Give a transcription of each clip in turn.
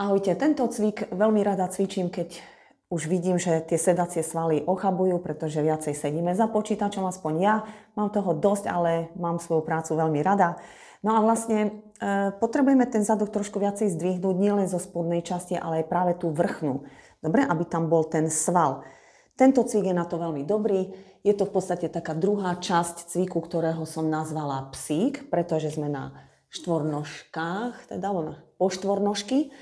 Ahojte, tento cvik veľmi rada cvičím, keď už vidím, že tie sedacie svaly ochabujú, pretože viacej sedíme za počítačom, aspoň ja. Mám toho dosť, ale mám svoju prácu veľmi rada. No a vlastne potrebujeme ten zadok trošku viacej zdvihnúť, nielen zo spodnej časti, ale aj práve tú vrchnú. Dobre, aby tam bol ten sval. Tento cvik je na to veľmi dobrý. Je to v podstate taká druhá časť cviku, ktorého som nazvala psík, pretože sme na štvornožkách, teda po štvornožky.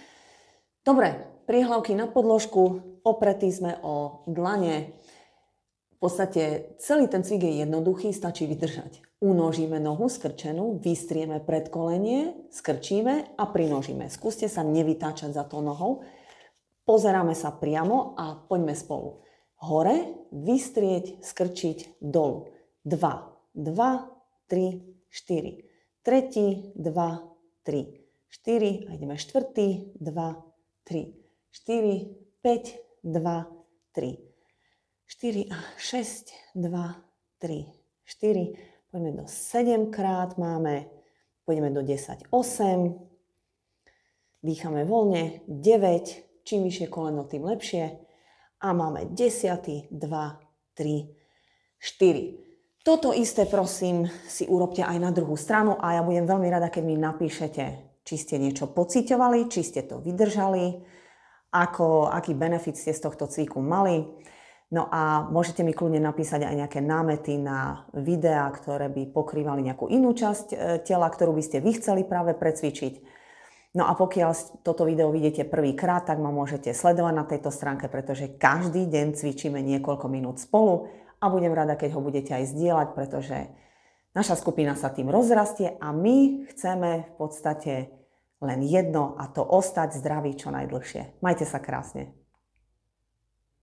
Dobre, priehlavky na podložku, opretí sme o dlane. V podstate celý ten cvik je jednoduchý, stačí vydržať. Unožíme nohu skrčenú, vystrieme predkolenie, skrčíme a prinožíme. Skúste sa nevytáčať za tou nohou. Pozeráme sa priamo a poďme spolu. Hore, vystrieť, skrčiť, dolu. 2, 2, 3, 4. Tretí, 2, 3, 4. A ideme štvrtý, 2, 3, 4, 5, 2, 3, 4 a 6, 2, 3, 4. Poďme do 7 krát, poďme do 10, 8. Dýchame voľne, 9. Čím vyššie koleno, tým lepšie. A máme 10, 2, 3, 4. Toto isté, prosím, si urobte aj na druhú stranu a ja budem veľmi rada, keď mi napíšete, či ste niečo pociťovali, či ste to vydržali, aký benefit ste z tohto cviku mali. No a môžete mi kľudne napísať aj nejaké námety na videá, ktoré by pokrývali nejakú inú časť tela, ktorú by ste vy chceli práve precvičiť. No a pokiaľ toto video vidíte prvýkrát, tak ma môžete sledovať na tejto stránke, pretože každý deň cvičíme niekoľko minút spolu a budem rada, keď ho budete aj zdieľať, pretože naša skupina sa tým rozrastie a my chceme v podstate len jedno, a to ostať zdraví čo najdlhšie. Majte sa krásne.